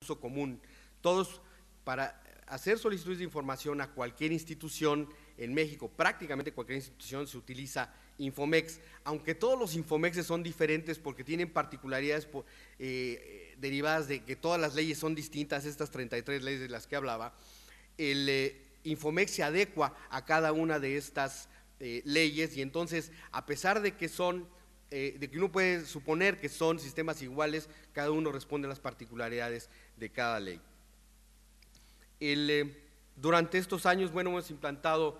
uso común. Todos, para hacer solicitudes de información a cualquier institución en México, prácticamente cualquier institución, se utiliza Infomex, aunque todos los Infomexes son diferentes porque tienen particularidades derivadas de que todas las leyes son distintas, estas 33 leyes de las que hablaba. El Infomex se adecua a cada una de estas leyes, y entonces, a pesar de que son, de que uno puede suponer que son sistemas iguales, cada uno responde a las particularidades de cada ley. Durante estos años, bueno, hemos implantado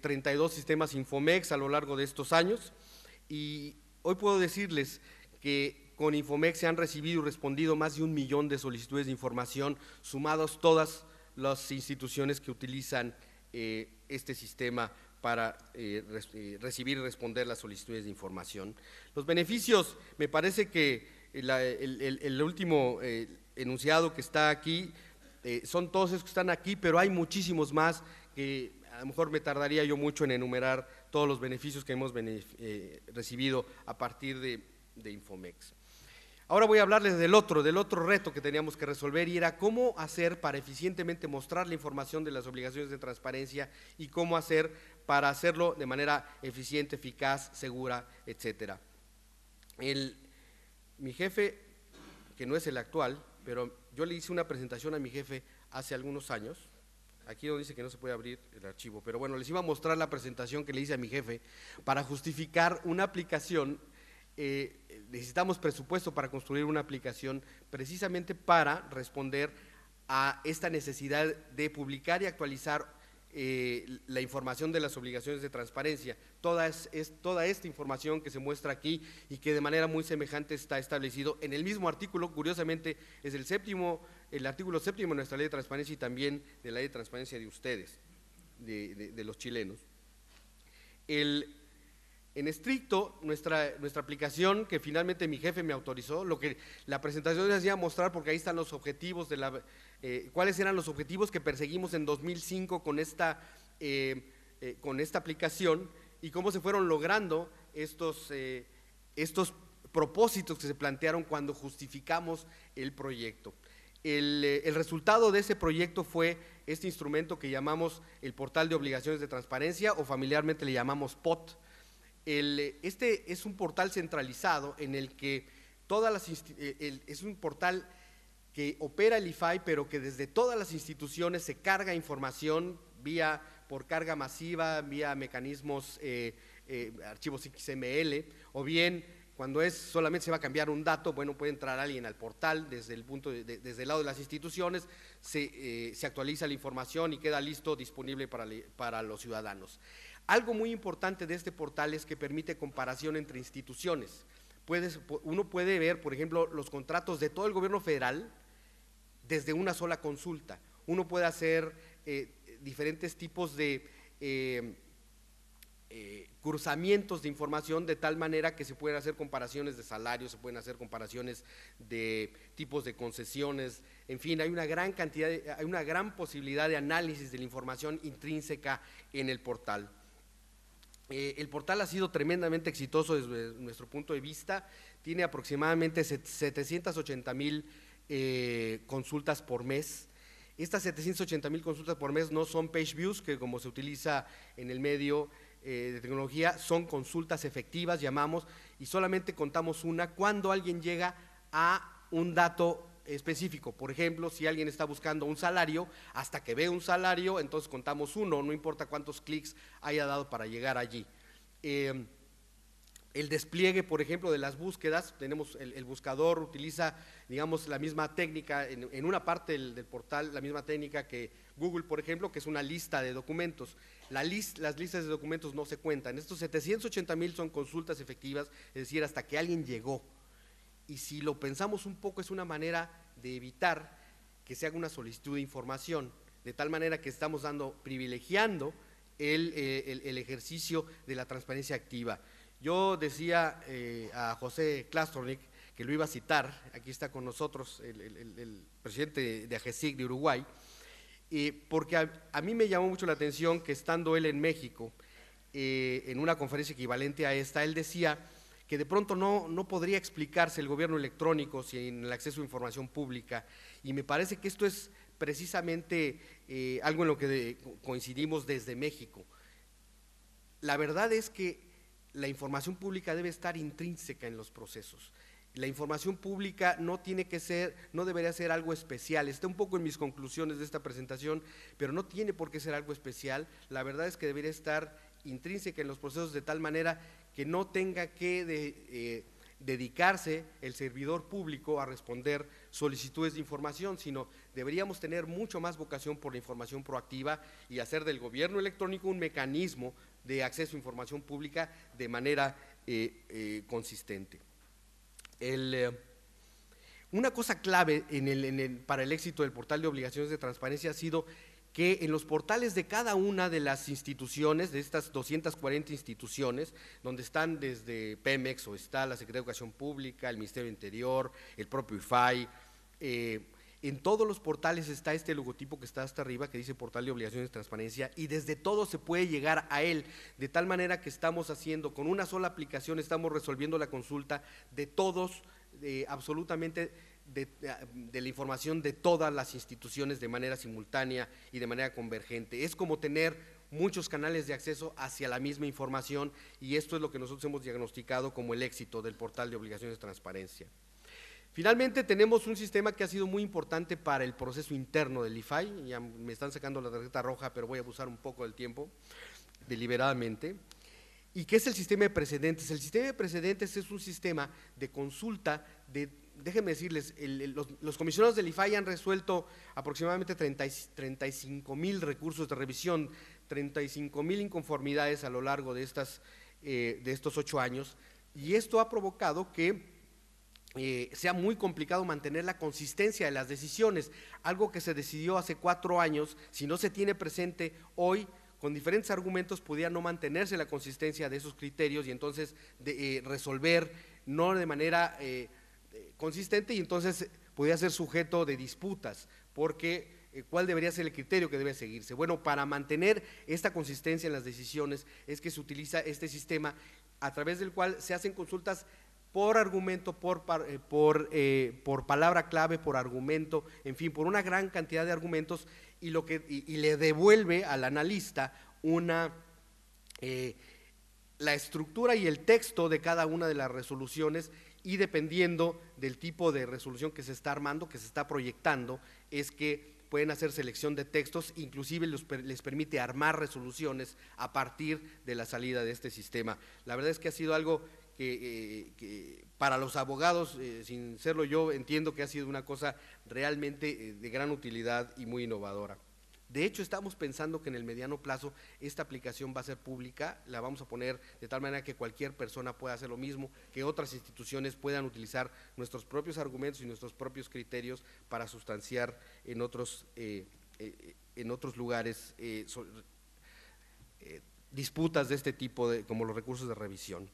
32 sistemas Infomex a lo largo de estos años, y hoy puedo decirles que con Infomex se han recibido y respondido más de 1 millón de solicitudes de información, sumados todas las instituciones que utilizan este sistema para recibir y responder las solicitudes de información. Los beneficios, me parece que el último enunciado que está aquí, son todos esos que están aquí, pero hay muchísimos más que a lo mejor me tardaría yo mucho en enumerar todos los beneficios que hemos recibido a partir de Infomex. Ahora voy a hablarles del otro reto que teníamos que resolver, y era cómo hacer para eficientemente mostrar la información de las obligaciones de transparencia y cómo hacer para hacerlo de manera eficiente, eficaz, segura, etcétera. Mi jefe, que no es el actual, pero yo le hice una presentación a mi jefe hace algunos años. Aquí donde dice que no se puede abrir el archivo, pero bueno, les iba a mostrar la presentación que le hice a mi jefe para justificar una aplicación. Necesitamos presupuesto para construir una aplicación precisamente para responder a esta necesidad de publicar y actualizar la información de las obligaciones de transparencia. Toda esta información que se muestra aquí y que de manera muy semejante está establecido en el mismo artículo, curiosamente es el artículo 7º de nuestra ley de transparencia y también de la ley de transparencia de ustedes, de los chilenos. En estricto, nuestra aplicación, que finalmente mi jefe me autorizó, lo que la presentación les hacía mostrar, porque ahí están los objetivos cuáles eran los objetivos que perseguimos en 2005 con esta aplicación, y cómo se fueron logrando estos propósitos que se plantearon cuando justificamos el proyecto. El resultado de ese proyecto fue este instrumento que llamamos el Portal de Obligaciones de Transparencia, o familiarmente le llamamos POT. Este es un portal centralizado en el que es un portal que opera el IFAI, pero que desde todas las instituciones se carga información por carga masiva, vía mecanismos, archivos XML, o bien cuando solamente se va a cambiar un dato, bueno, puede entrar alguien al portal desde el lado de las instituciones, se actualiza la información y queda listo, disponible para los ciudadanos. Algo muy importante de este portal es que permite comparación entre instituciones. Uno puede ver, por ejemplo, los contratos de todo el gobierno federal desde una sola consulta. Uno puede hacer diferentes tipos de cruzamientos de información, de tal manera que se pueden hacer comparaciones de salarios, se pueden hacer comparaciones de tipos de concesiones, en fin, hay una gran posibilidad de análisis de la información intrínseca en el portal. El portal ha sido tremendamente exitoso desde nuestro punto de vista, tiene aproximadamente 780,000 consultas por mes. Estas 780,000 consultas por mes no son page views, que como se utiliza en el medio de tecnología, son consultas efectivas, llamamos, y solamente contamos una cuando alguien llega a un dato específico. Por ejemplo, si alguien está buscando un salario, hasta que ve un salario, entonces contamos uno, no importa cuántos clics haya dado para llegar allí. El despliegue, por ejemplo, de las búsquedas, tenemos el buscador utiliza, digamos, la misma técnica en una parte del portal, la misma técnica que Google, por ejemplo, que es una lista de documentos. Las listas de documentos no se cuentan. Estos 780,000 son consultas efectivas, es decir, hasta que alguien llegó. Y si lo pensamos un poco, es una manera de evitar que se haga una solicitud de información, de tal manera que estamos privilegiando el ejercicio de la transparencia activa. Yo decía a José Klastornik que lo iba a citar, aquí está con nosotros el presidente de AGESIC de Uruguay, porque a mí me llamó mucho la atención que estando él en México, en una conferencia equivalente a esta, él decía que de pronto no podría explicarse el gobierno electrónico sin el acceso a información pública, y me parece que esto es precisamente algo en lo que coincidimos desde México. La verdad es que la información pública debe estar intrínseca en los procesos. La información pública no debería ser algo especial. Está un poco en mis conclusiones de esta presentación, pero no tiene por qué ser algo especial. La verdad es que debería estar intrínseca en los procesos de tal manera que no tenga que dedicarse el servidor público a responder solicitudes de información, sino deberíamos tener mucho más vocación por la información proactiva y hacer del gobierno electrónico un mecanismo de acceso a información pública de manera consistente. Una cosa clave para el éxito del portal de obligaciones de transparencia ha sido que en los portales de cada una de las instituciones, de estas 240 instituciones, donde están desde Pemex o está la Secretaría de Educación Pública, el Ministerio del Interior, el propio IFAI, en todos los portales está este logotipo que está hasta arriba, que dice Portal de Obligaciones de Transparencia, y desde todo se puede llegar a él, de tal manera que estamos haciendo, con una sola aplicación, estamos resolviendo la consulta de todos, absolutamente de la información de todas las instituciones de manera simultánea y de manera convergente. Es como tener muchos canales de acceso hacia la misma información, y esto es lo que nosotros hemos diagnosticado como el éxito del Portal de Obligaciones de Transparencia. Finalmente, tenemos un sistema que ha sido muy importante para el proceso interno del IFAI. Ya me están sacando la tarjeta roja, pero voy a abusar un poco del tiempo, deliberadamente, y que es el sistema de precedentes. El sistema de precedentes es un sistema de consulta déjenme decirles, los comisionados del IFAI han resuelto aproximadamente 35,000 recursos de revisión, 35,000 inconformidades a lo largo de estos 8 años, y esto ha provocado que sea muy complicado mantener la consistencia de las decisiones, algo que se decidió hace 4 años. Si no se tiene presente hoy, con diferentes argumentos pudiera no mantenerse la consistencia de esos criterios, y entonces resolver no de manera consistente, y entonces podría ser sujeto de disputas, porque ¿cuál debería ser el criterio que debe seguirse? Bueno, para mantener esta consistencia en las decisiones es que se utiliza este sistema a través del cual se hacen consultas por argumento, por palabra clave, por argumento, en fin, por una gran cantidad de argumentos, y le devuelve al analista la estructura y el texto de cada una de las resoluciones, y dependiendo del tipo de resolución que se está armando, que se está proyectando, es que pueden hacer selección de textos, inclusive les permite armar resoluciones a partir de la salida de este sistema. La verdad es que ha sido algo que para los abogados, sin serlo yo, entiendo que ha sido una cosa realmente de gran utilidad y muy innovadora. De hecho, estamos pensando que en el mediano plazo esta aplicación va a ser pública, la vamos a poner de tal manera que cualquier persona pueda hacer lo mismo, que otras instituciones puedan utilizar nuestros propios argumentos y nuestros propios criterios para sustanciar en otros lugares disputas de este tipo, como los recursos de revisión.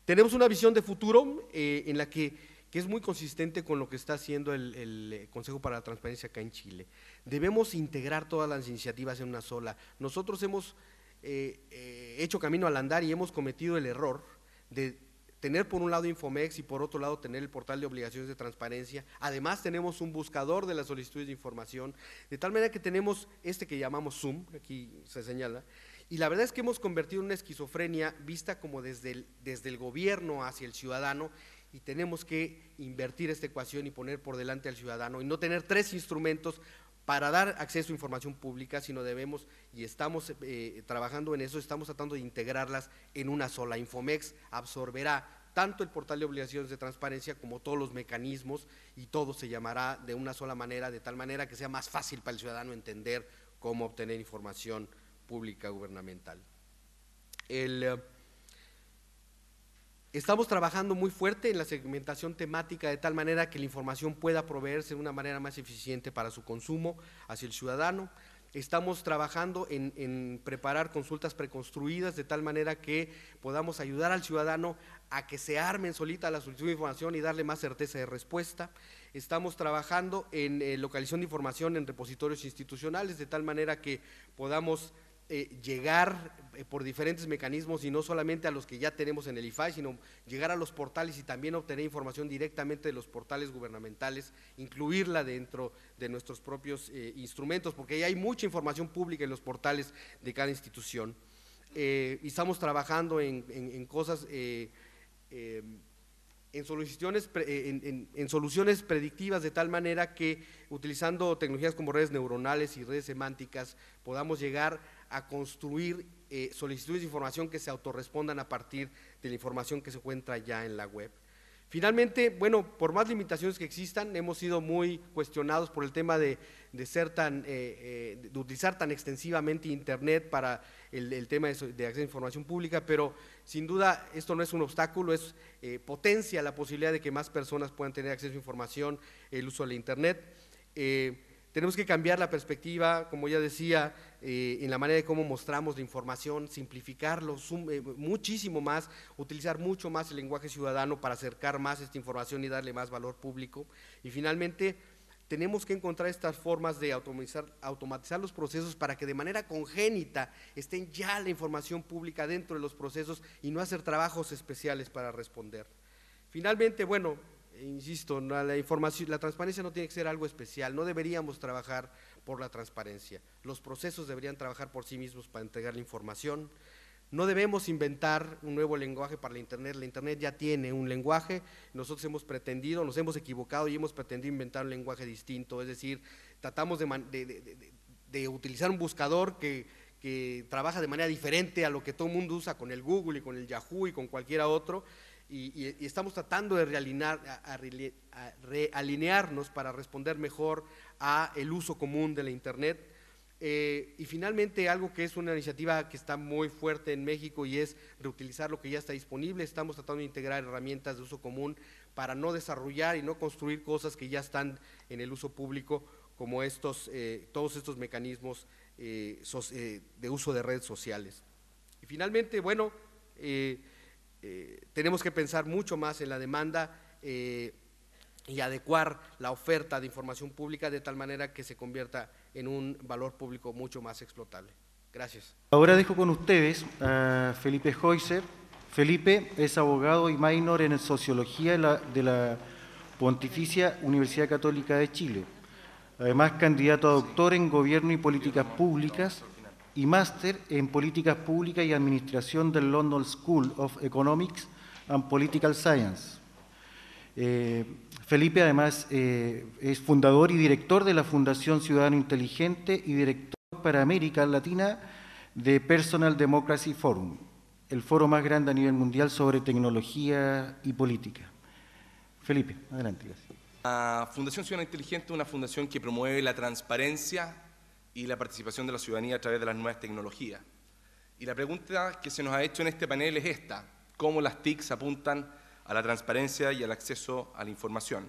Tenemos una visión de futuro en la que es muy consistente con lo que está haciendo el Consejo para la Transparencia acá en Chile. Debemos integrar todas las iniciativas en una sola. Nosotros hemos hecho camino al andar y hemos cometido el error de tener por un lado Infomex y por otro lado tener el portal de obligaciones de transparencia. Además tenemos un buscador de las solicitudes de información, de tal manera que tenemos que llamamos Zoom, aquí se señala, y la verdad es que hemos convertido una esquizofrenia vista como desde el gobierno hacia el ciudadano, y tenemos que invertir esta ecuación y poner por delante al ciudadano, y no tener 3 instrumentos para dar acceso a información pública, sino debemos, y estamos trabajando en eso, estamos tratando de integrarlas en una sola. Infomex absorberá tanto el portal de obligaciones de transparencia como todos los mecanismos, y todo se llamará de una sola manera, de tal manera que sea más fácil para el ciudadano entender cómo obtener información pública gubernamental. Estamos trabajando muy fuerte en la segmentación temática, de tal manera que la información pueda proveerse de una manera más eficiente para su consumo hacia el ciudadano. Estamos trabajando en preparar consultas preconstruidas, de tal manera que podamos ayudar al ciudadano a que se armen solita la solicitud de información y darle más certeza de respuesta. Estamos trabajando en localización de información en repositorios institucionales, de tal manera que podamos llegar por diferentes mecanismos y no solamente a los que ya tenemos en el IFAI, sino llegar a los portales y también obtener información directamente de los portales gubernamentales, incluirla dentro de nuestros propios instrumentos, porque ya hay mucha información pública en los portales de cada institución. Y estamos trabajando en cosas, en soluciones predictivas, de tal manera que utilizando tecnologías como redes neuronales y redes semánticas podamos llegar a construir solicitudes de información que se autorrespondan a partir de la información que se encuentra ya en la web. Finalmente, bueno, por más limitaciones que existan, hemos sido muy cuestionados por el tema de utilizar tan extensivamente Internet para el tema de acceso a información pública, pero sin duda esto no es un obstáculo, es potencia la posibilidad de que más personas puedan tener acceso a información, el uso de la Internet. Tenemos que cambiar la perspectiva, como ya decía, en la manera de cómo mostramos la información, simplificarlo muchísimo más, utilizar mucho más el lenguaje ciudadano para acercar más esta información y darle más valor público. Y finalmente, tenemos que encontrar estas formas de automatizar los procesos para que de manera congénita estén ya la información pública dentro de los procesos y no hacer trabajos especiales para responder. Finalmente, bueno, insisto, la transparencia no tiene que ser algo especial, no deberíamos trabajar por la transparencia, los procesos deberían trabajar por sí mismos para entregar la información, no debemos inventar un nuevo lenguaje para la Internet ya tiene un lenguaje, nosotros nos hemos equivocado y hemos pretendido inventar un lenguaje distinto, es decir, tratamos de utilizar un buscador que trabaja de manera diferente a lo que todo el mundo usa con el Google y con el Yahoo y con cualquiera otro, y estamos tratando de realinearnos para responder mejor a el uso común de la Internet. Y finalmente, algo que es una iniciativa que está muy fuerte en México y es reutilizar lo que ya está disponible. Estamos tratando de integrar herramientas de uso común para no desarrollar y no construir cosas que ya están en el uso público, como todos estos mecanismos de uso de redes sociales. Y finalmente, bueno, tenemos que pensar mucho más en la demanda y adecuar la oferta de información pública de tal manera que se convierta en un valor público mucho más explotable. Gracias. Ahora dejo con ustedes a Felipe Heuser. Felipe es abogado y minor en Sociología de la Pontificia Universidad Católica de Chile. Además, candidato a doctor en Gobierno y Políticas Públicas y máster en Políticas Públicas y Administración del London School of Economics and Political Science. Felipe, además, es fundador y director de la Fundación Ciudadano Inteligente y director para América Latina de Personal Democracy Forum, el foro más grande a nivel mundial sobre tecnología y política. Felipe, adelante. La Fundación Ciudadano Inteligente es una fundación que promueve la transparencia y la participación de la ciudadanía a través de las nuevas tecnologías. Y la pregunta que se nos ha hecho en este panel es esta: ¿cómo las TICs apuntan a la transparencia y al acceso a la información?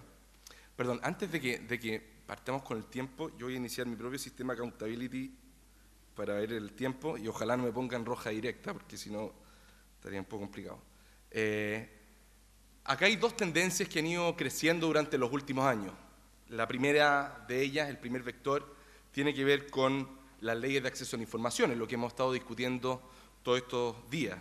Perdón, antes de que partamos con el tiempo, yo voy a iniciar mi propio sistema Accountability para ver el tiempo y ojalá no me pongan roja directa, porque si no estaría un poco complicado. Acá hay dos tendencias que han ido creciendo durante los últimos años. La primera de ellas, el primer vector, tiene que ver con las leyes de acceso a la información, en lo que hemos estado discutiendo todos estos días.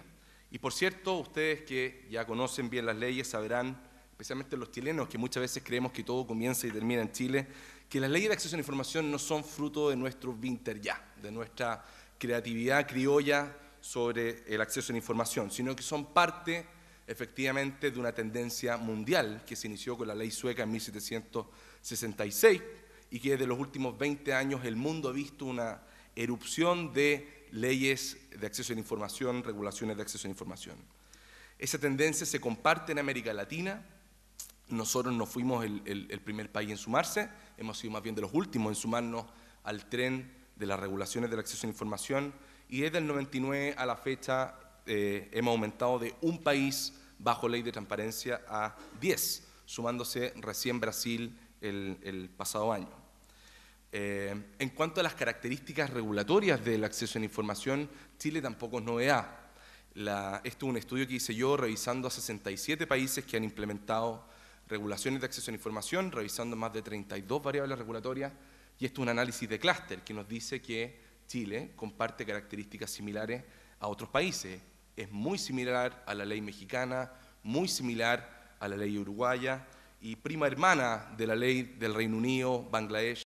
Y por cierto, ustedes que ya conocen bien las leyes sabrán, especialmente los chilenos, que muchas veces creemos que todo comienza y termina en Chile, que las leyes de acceso a la información no son fruto de nuestro vinter ya, de nuestra creatividad criolla sobre el acceso a la información, sino que son parte, efectivamente, de una tendencia mundial que se inició con la ley sueca en 1766 y que desde los últimos 20 años el mundo ha visto una erupción de leyes de acceso a la información, regulaciones de acceso a la información. Esa tendencia se comparte en América Latina. Nosotros no fuimos el primer país en sumarse, hemos sido más bien de los últimos en sumarnos al tren de las regulaciones del acceso a la información, y desde el 99 a la fecha hemos aumentado de un país bajo ley de transparencia a 10, sumándose recién Brasil el pasado año. En cuanto a las características regulatorias del acceso a la información, Chile tampoco es novedad. Esto es un estudio que hice yo revisando a 67 países que han implementado regulaciones de acceso a la información, revisando más de 32 variables regulatorias, y esto es un análisis de clúster que nos dice que Chile comparte características similares a otros países. Es muy similar a la ley mexicana, muy similar a la ley uruguaya y prima hermana de la ley del Reino Unido, Bangladesh